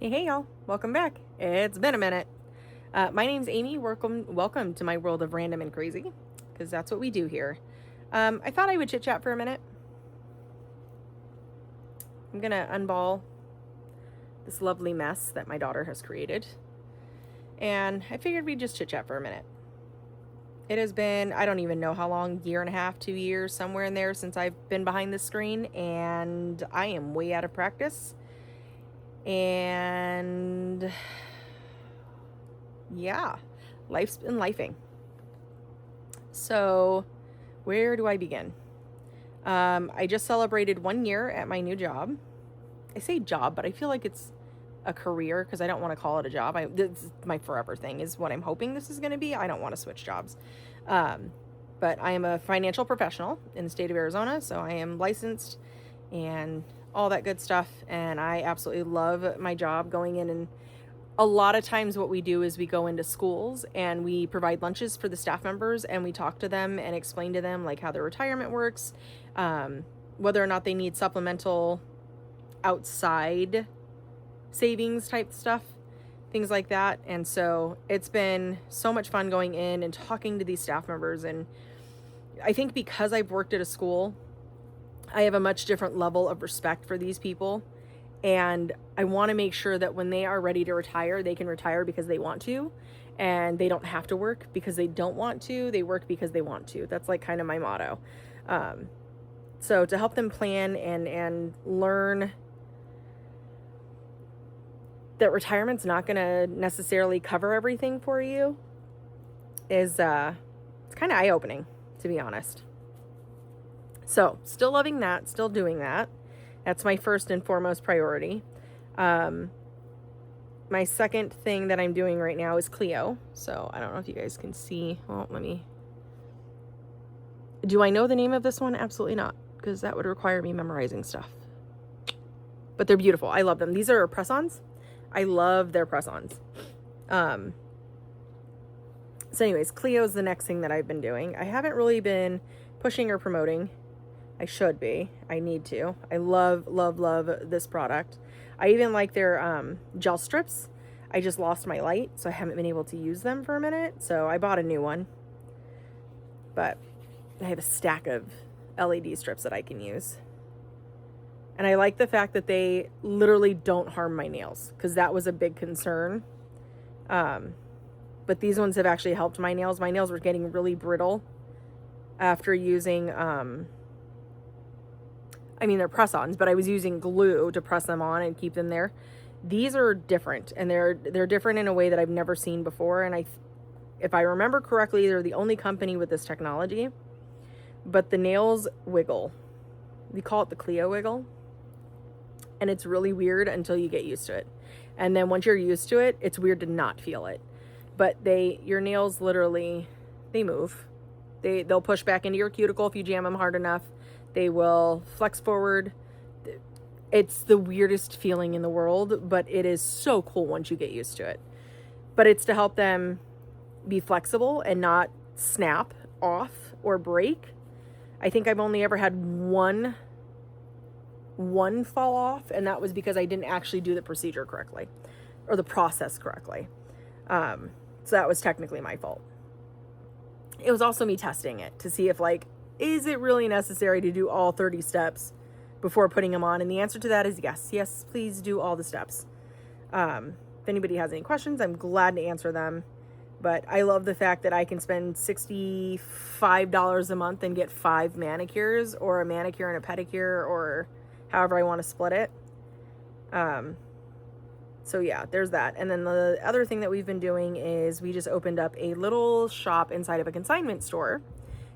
Hey y'all, welcome back. It's been a minute. My name's Amy. Welcome to my world of random and crazy, because that's what we do here. I thought I would chit chat for a minute. I'm gonna unball this lovely mess that my daughter has created, and I figured we'd just chit chat for a minute. It has been, I don't even know how long, year and a half, 2 years, somewhere in there since I've been behind the screen, and I am way out of practice. And yeah, life's been lifing. So where do I begin? I just celebrated 1 year at my new job. I say job, but I feel like it's a career because I don't want to call it a job. This is my forever thing is what I'm hoping this is going to be. I don't want to switch jobs. But I am a financial professional in the state of Arizona, so I am licensed and all that good stuff. And I absolutely love my job going in, and a lot of times what we do is we go into schools and we provide lunches for the staff members, and we talk to them and explain to them like how their retirement works, whether or not they need supplemental outside savings type stuff, things like that. And so it's been so much fun going in and talking to these staff members. And I think because I've worked at a school, I have a much different level of respect for these people. And I want to make sure that when they are ready to retire, they can retire because they want to, and they don't have to work because they don't want to. They work because they want to. That's like kind of my motto. So to help them plan and learn that retirement's not going to necessarily cover everything for you is it's kind of eye-opening, to be honest. So still loving that, still doing that. That's my first and foremost priority. My second thing that I'm doing right now is Cleo. So I don't know if you guys can see. Well, do I know the name of this one? Absolutely not, because that would require me memorizing stuff. But they're beautiful. I love them. These are press-ons. I love their press-ons. So anyways, Cleo is the next thing that I've been doing. I haven't really been pushing or promoting. I should be. I need to. I love this product. I even like their gel strips. I just lost my light, so I haven't been able to use them for a minute. So I bought a new one. But I have a stack of LED strips that I can use. And I like the fact that they literally don't harm my nails, because that was a big concern. But these ones have actually helped my nails. My nails were getting really brittle after using, they're press-ons, but I was using glue to press them on and keep them there. These are different, and they're different in a way that I've never seen before. And if I remember correctly, they're the only company with this technology. But the nails wiggle. We call it the Cleo wiggle. And it's really weird until you get used to it. And then once you're used to it, it's weird to not feel it. But your nails literally, they move. They'll push back into your cuticle if you jam them hard enough. They will flex forward. It's the weirdest feeling in the world, but it is so cool once you get used to it. But it's to help them be flexible and not snap off or break. I think I've only ever had one fall off, and that was because I didn't actually do the procedure correctly or the process correctly. So that was technically my fault. It was also me testing it to see if is it really necessary to do all 30 steps before putting them on? And the answer to that is yes. Yes, please do all the steps. If anybody has any questions, I'm glad to answer them. But I love the fact that I can spend $65 a month and get 5 manicures, or a manicure and a pedicure, or however I want to split it. So yeah, there's that. And then the other thing that we've been doing is we just opened up a little shop inside of a consignment store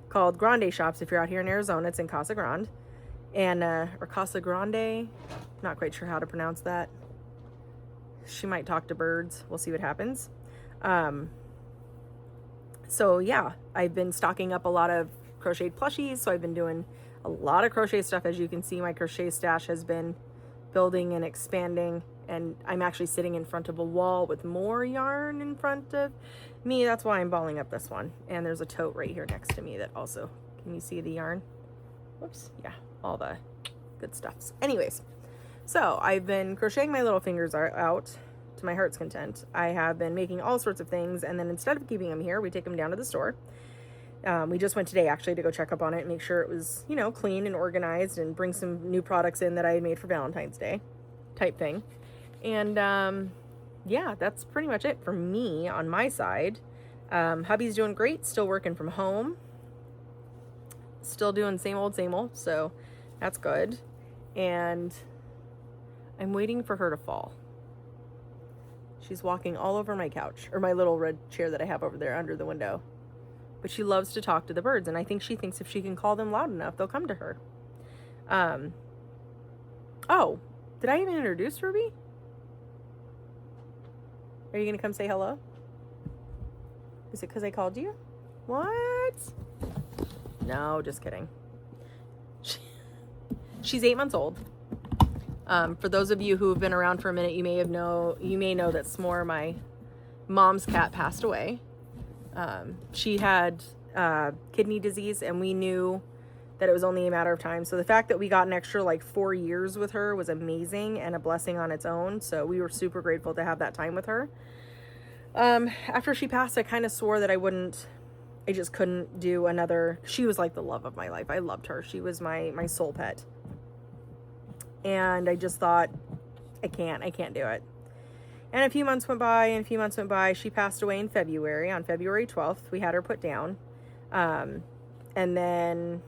called Grande Shops. If you're out here in Arizona, it's in Casa Grande. And, or Casa Grande, not quite sure how to pronounce that. She might talk to birds. We'll see what happens. So yeah, I've been stocking up a lot of crocheted plushies. So I've been doing a lot of crochet stuff. As you can see, my crochet stash has been building and expanding, and I'm actually sitting in front of a wall with more yarn in front of me. That's why I'm balling up this one. And there's a tote right here next to me that also, can you see the yarn? Whoops. Yeah, all the good stuff. Anyways, So I've been crocheting my little fingers out to my heart's content. I have been making all sorts of things, and then instead of keeping them here, we take them down to the store. We just went today actually to go check up on it and make sure it was, you know, clean and organized, and bring some new products in that I had made for Valentine's Day type thing. And yeah, that's pretty much it for me on my side. Hubby's doing great, still working from home, still doing same old, so that's good. And I'm waiting for her to fall. She's walking all over my couch, or my little red chair that I have over there under the window. But she loves to talk to the birds, and I think she thinks if she can call them loud enough, they'll come to her. Oh, did I even introduce Ruby? Are you going to come say hello? Is it because I called you? What? No, just kidding. She's 8 months old. For those of you who have been around for a minute, you may know that S'more, my mom's cat, passed away. She had kidney disease, and we knew that it was only a matter of time. So the fact that we got an extra like 4 years with her was amazing and a blessing on its own. So we were super grateful to have that time with her. After she passed, I kind of swore that I just couldn't do another. She was like the love of my life. I loved her. She was my soul pet. And I just thought, I can't do it. And a few months went by. She passed away in February. On February 12th, we had her put down. And then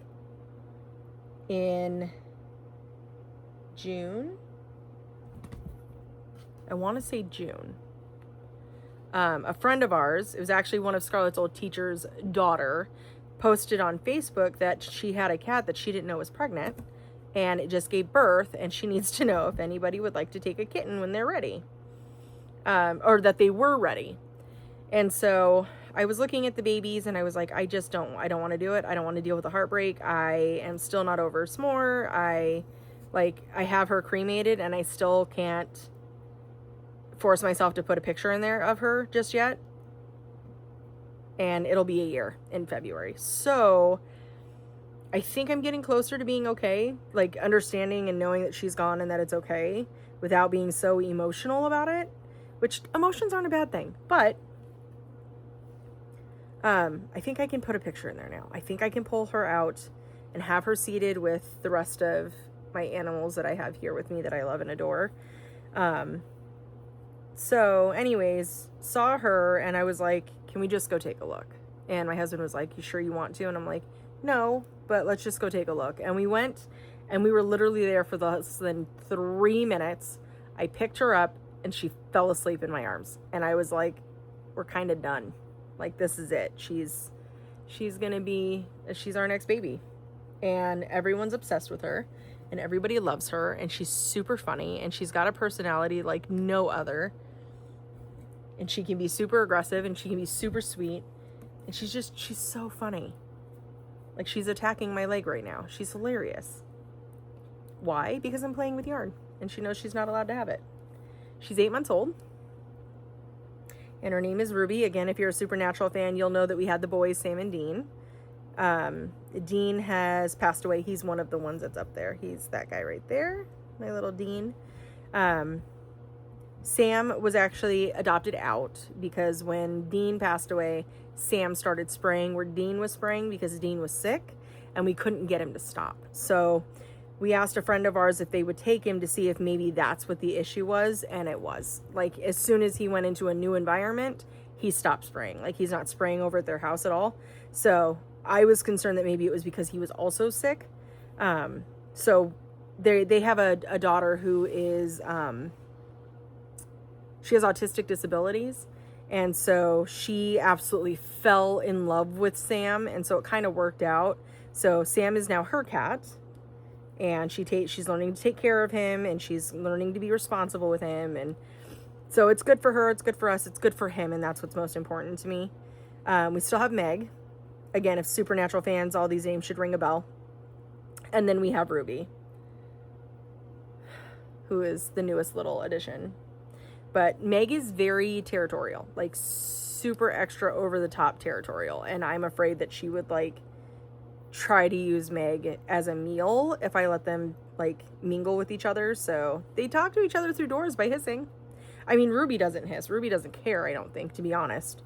in June, I want to say June, a friend of ours, it was actually one of Scarlett's old teacher's daughter, posted on Facebook that she had a cat that she didn't know was pregnant, and it just gave birth, and she needs to know if anybody would like to take a kitten when they're ready. Or that they were ready. And so I was looking at the babies, and I was like, I don't want to do it. I don't want to deal with the heartbreak. I am still not over S'more. I have her cremated, and I still can't force myself to put a picture in there of her just yet. And it'll be a year in February. So I think I'm getting closer to being okay, like understanding and knowing that she's gone and that it's okay without being so emotional about it, which emotions aren't a bad thing. But I think I can put a picture in there now. I think I can pull her out and have her seated with the rest of my animals that I have here with me that I love and adore. So anyways, saw her, and I was like, can we just go take a look? And my husband was like, you sure you want to? And I'm like, no, but let's just go take a look. And we went, and we were literally there for less than 3 minutes. I picked her up, and she fell asleep in my arms. And I was like, we're kind of done. Like, this is it. She's our next baby. And everyone's obsessed with her, and everybody loves her, and she's super funny, and she's got a personality like no other. And she can be super aggressive, and she can be super sweet. And she's so funny. Like, she's attacking my leg right now. She's hilarious. Why? Because I'm playing with yarn, and she knows she's not allowed to have it. She's 8 months old, and her name is Ruby. Again, if you're a Supernatural fan, you'll know that we had the boys, Sam and Dean. Dean has passed away. He's one of the ones that's up there. He's that guy right there, my little Dean. Sam was actually adopted out because when Dean passed away, Sam started spraying where Dean was spraying because Dean was sick, and we couldn't get him to stop. So we asked a friend of ours if they would take him to see if maybe that's what the issue was, and it was. Like, as soon as he went into a new environment, he stopped spraying. Like, he's not spraying over at their house at all. So I was concerned that maybe it was because he was also sick. So they have a daughter who is... she has autistic disabilities, and so she absolutely fell in love with Sam, and so it kind of worked out. So Sam is now her cat, and she's learning to take care of him, and she's learning to be responsible with him, and so it's good for her, it's good for us, it's good for him, and that's what's most important to me. We still have Meg. Again, if Supernatural fans, all these names should ring a bell. And then we have Ruby, who is the newest little addition. But Meg is very territorial, like super extra over the top territorial. And I'm afraid that she would like try to use Meg as a meal if I let them like mingle with each other. So they talk to each other through doors by hissing. I mean, Ruby doesn't hiss. Ruby doesn't care, I don't think, to be honest.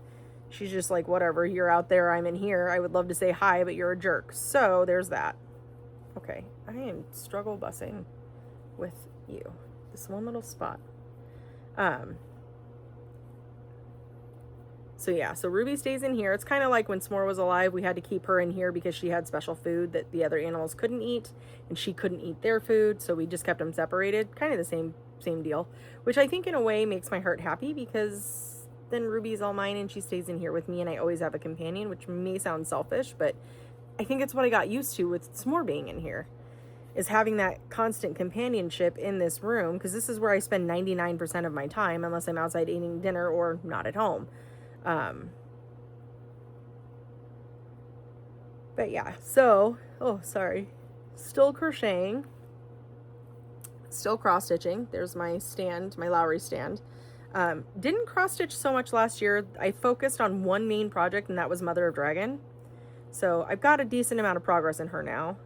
She's just like, whatever, you're out there, I'm in here. I would love to say hi, but you're a jerk. So there's that. Okay, I am struggle busing with you. This one little spot. So yeah, so Ruby stays in here. It's kind of like when S'more was alive, we had to keep her in here because she had special food that the other animals couldn't eat, and she couldn't eat their food, so we just kept them separated. Kind of the same deal, which I think in a way makes my heart happy, because then Ruby's all mine and she stays in here with me, and I always have a companion, which may sound selfish, but I think it's what I got used to with S'more being in here, is having that constant companionship in this room, because this is where I spend 99% of my time, unless I'm outside eating dinner or not at home. But yeah, so, oh, sorry, still crocheting, still cross stitching. There's my stand, my Lowry stand. Didn't cross stitch so much last year. I focused on one main project, and that was Mother of Dragon. So I've got a decent amount of progress in her now.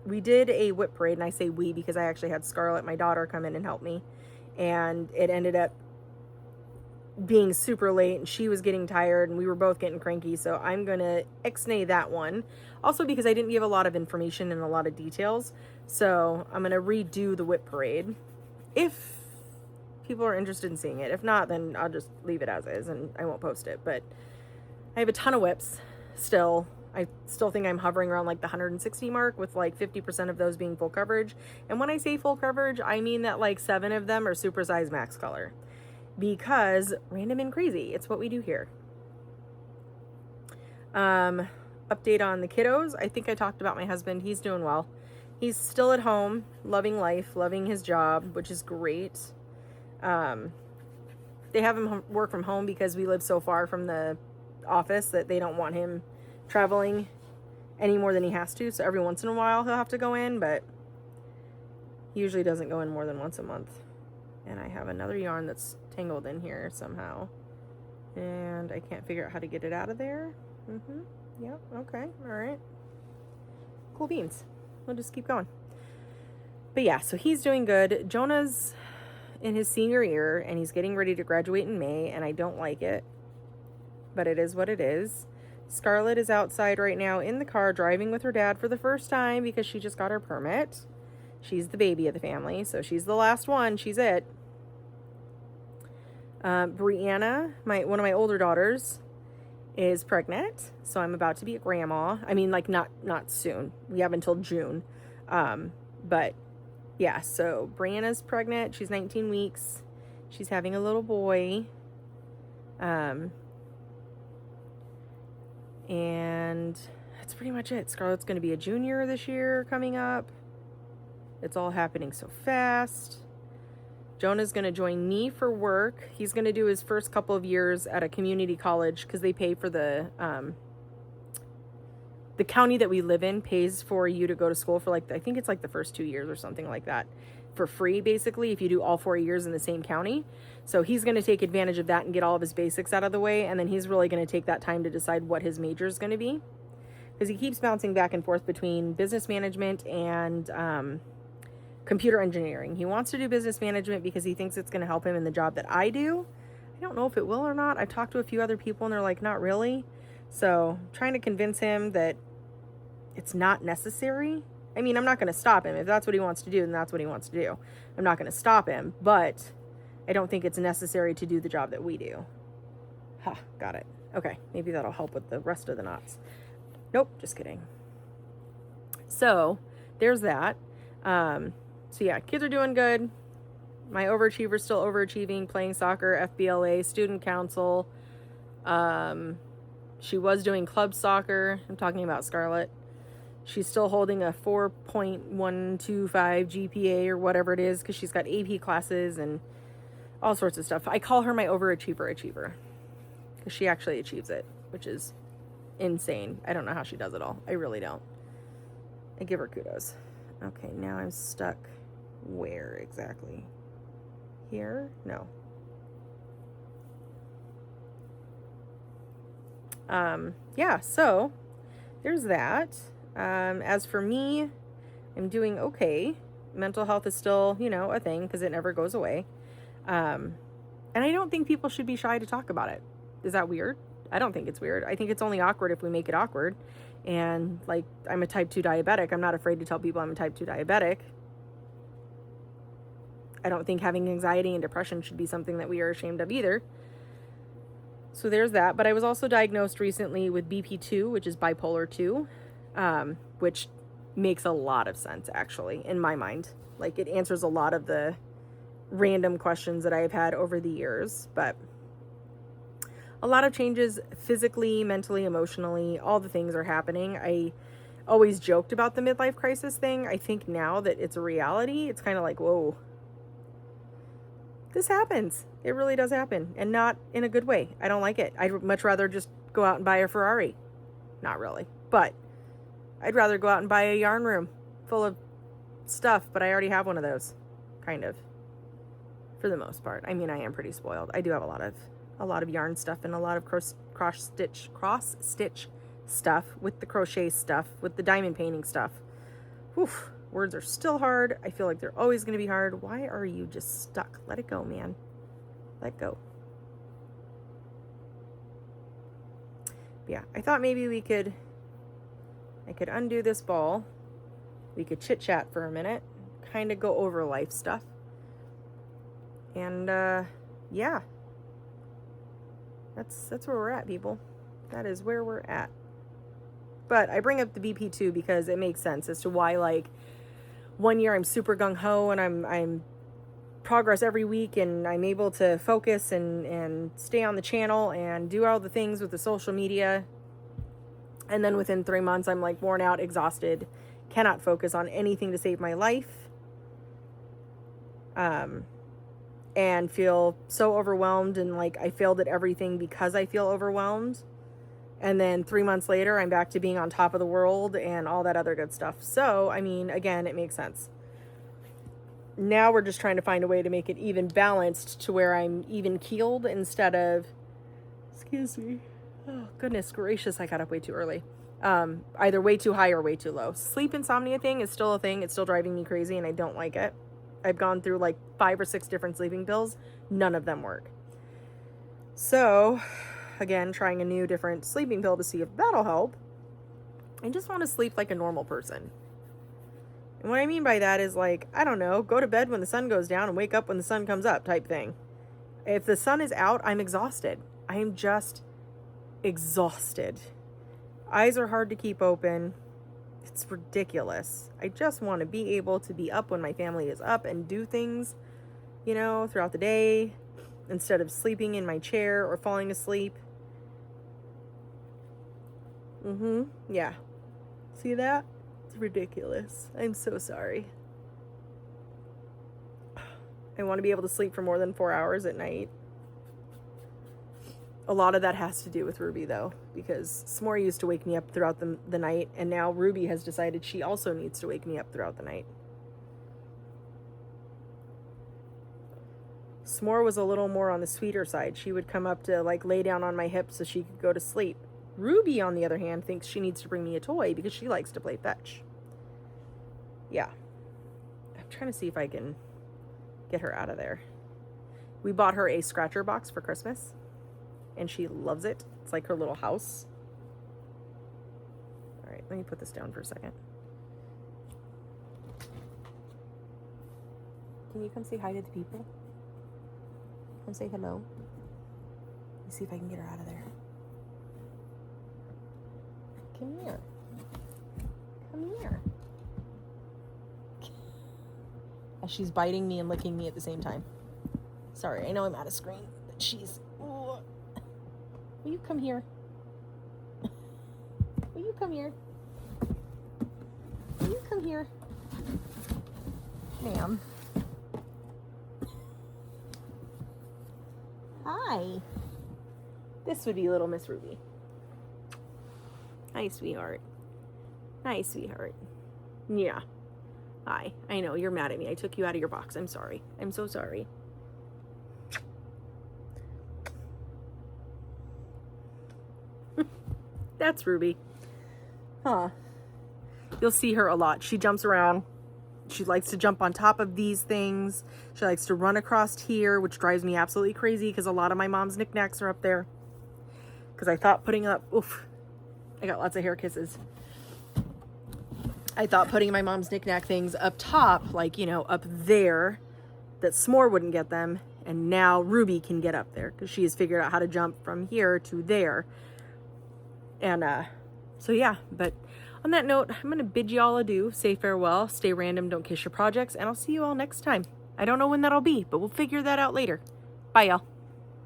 We did a whip parade, and I say we because I actually had Scarlett, my daughter, come in and help me, and it ended up being super late, and she was getting tired, and we were both getting cranky, so I'm gonna ixnay that one. Also because I didn't give a lot of information and a lot of details, so I'm gonna redo the whip parade if people are interested in seeing it. If not, then I'll just leave it as is and I won't post it. But I have a ton of whips still. I still think I'm hovering around like the 160 mark, with like 50% of those being full coverage. And when I say full coverage, I mean that like 7 of them are super size max color, because random and crazy, it's what we do here. Update on the kiddos. I think I talked about my husband. He's doing well. He's still at home, loving life, loving his job, which is great. They have him work from home because we live so far from the office that they don't want him traveling any more than he has to. So every once in a while he'll have to go in, but he usually doesn't go in more than once a month. And I have another yarn that's tangled in here somehow, and I can't figure out how to get it out of there. Yeah, okay, all right, cool beans. We'll just keep going. But yeah, so he's doing good. Jonah's in his senior year, and he's getting ready to graduate in May, and I don't like it, but it is what it is. Scarlett is outside right now in the car driving with her dad for the first time because she just got her permit. She's the baby of the family, so she's the last one. She's it. Brianna, one of my older daughters, is pregnant, so I'm about to be a grandma. I mean, like, not soon. We have until June. But yeah, so Brianna's pregnant. She's 19 weeks. She's having a little boy. And that's pretty much it. Scarlett's going to be a junior this year coming up. It's all happening so fast. Jonah's going to join me for work. He's going to do his first couple of years at a community college because they pay for the county that we live in pays for you to go to school for, like, I think it's like the first 2 years or something like that, for free, basically, if you do all 4 years in the same county. So he's going to take advantage of that and get all of his basics out of the way, and then he's really going to take that time to decide what his major is going to be, because he keeps bouncing back and forth between business management and computer engineering. He wants to do business management because he thinks it's going to help him in the job that I do. I don't know if it will or not. I've talked to a few other people and they're like, not really. So trying to convince him that it's not necessary. I mean, I'm not going to stop him. If that's what he wants to do, then that's what he wants to do. I'm not going to stop him, but I don't think it's necessary to do the job that we do. Ha, got it. Okay, maybe that'll help with the rest of the knots. Nope, just kidding. So there's that. So yeah, kids are doing good. My overachiever's still overachieving, playing soccer, FBLA, student council. She was doing club soccer. I'm talking about Scarlett. She's still holding a 4.125 GPA or whatever it is, because she's got AP classes and all sorts of stuff. I call her my achiever, because she actually achieves it, which is insane. I don't know how she does it all. I really don't. I give her kudos. Okay, now I'm stuck. Where exactly? Here? No. Yeah, so there's that. As for me, I'm doing okay. Mental health is still, a thing because it never goes away. And I don't think people should be shy to talk about it. Is that weird? I don't think it's weird. I think it's only awkward if we make it awkward. And like, I'm a type 2 diabetic. I'm not afraid to tell people I'm a type 2 diabetic. I don't think having anxiety and depression should be something that we are ashamed of either. So there's that. But I was also diagnosed recently with BP2, which is bipolar 2, which makes a lot of sense, actually, in my mind. Like, it answers a lot of the random questions that I've had over the years. But a lot of changes physically, mentally, emotionally, all the things are happening. I always joked about the midlife crisis thing. I think now that it's a reality, it's kind of like, whoa, this happens. It really does happen, and not in a good way. I don't like it. I'd much rather just go out and buy a Ferrari. Not really, but I'd rather go out and buy a yarn room full of stuff, but I already have one of those, kind of, for the most part. I mean, I am pretty spoiled. I do have a lot of yarn stuff and a lot of cross stitch stuff with the crochet stuff, with the diamond painting stuff. Whew, words are still hard. I feel like they're always going to be hard. Why are you just stuck? Let it go, man. Let go. Yeah, I thought maybe I could undo this ball. We could chit chat for a minute, kind of go over life stuff. And yeah, that's where we're at, people. That is where we're at. But I bring up the BP2 because it makes sense as to why, like, one year I'm super gung-ho and I'm progress every week and I'm able to focus and stay on the channel and do all the things with the social media. And then within 3 months, I'm like worn out, exhausted, cannot focus on anything to save my life. And feel so overwhelmed and like I failed at everything because I feel overwhelmed. And then 3 months later, I'm back to being on top of the world and all that other good stuff. So, I mean, again, it makes sense. Now we're just trying to find a way to make it even balanced to where I'm even keeled instead of, excuse me, oh, goodness gracious, I got up way too early. Either way too high or way too low. Sleep insomnia thing is still a thing. It's still driving me crazy and I don't like it. I've gone through like 5 or 6 different sleeping pills. None of them work. So, again, trying a new different sleeping pill to see if that'll help. I just want to sleep like a normal person. And what I mean by that is like, I don't know, go to bed when the sun goes down and wake up when the sun comes up type thing. If the sun is out, I'm exhausted. I am just exhausted. Eyes are hard to keep open. It's ridiculous. I just want to be able to be up when my family is up and do things, throughout the day instead of sleeping in my chair or falling asleep. Yeah. See that? It's ridiculous. I'm so sorry. I want to be able to sleep for more than 4 hours at night. A lot of that has to do with Ruby, though, because S'more used to wake me up throughout the night, and now Ruby has decided she also needs to wake me up throughout the night. S'more was a little more on the sweeter side. She would come up to, like, lay down on my hip so she could go to sleep. Ruby, on the other hand, thinks she needs to bring me a toy because she likes to play fetch. Yeah. I'm trying to see if I can get her out of there. We bought her a scratcher box for Christmas, and she loves it. It's like her little house. All right, let me put this down for a second. Can you come say hi to the people? Come say hello. Let me see if I can get her out of there. Come here. Come here. As she's biting me and licking me at the same time. Sorry, I know I'm out of screen, but she's... Ooh. Will you come here? Will you come here? Will you come here? Ma'am. Hi. This would be little Miss Ruby. Hi, sweetheart. Hi, sweetheart. Yeah. Hi. I know, you're mad at me. I took you out of your box. I'm sorry. I'm so sorry. That's Ruby. Huh. You'll see her a lot. She jumps around. She likes to jump on top of these things. She likes to run across here, which drives me absolutely crazy because a lot of my mom's knickknacks are up there. Because I thought putting up, oof, I got lots of hair kisses. I thought putting my mom's knickknack things up top, like, you know, up there, that S'more wouldn't get them. And now Ruby can get up there because she has figured out how to jump from here to there. And so yeah, but on that note, I'm going to bid you all adieu, say farewell, stay random, don't kiss your projects, and I'll see you all next time. I don't know when that'll be, but we'll figure that out later. Bye, y'all.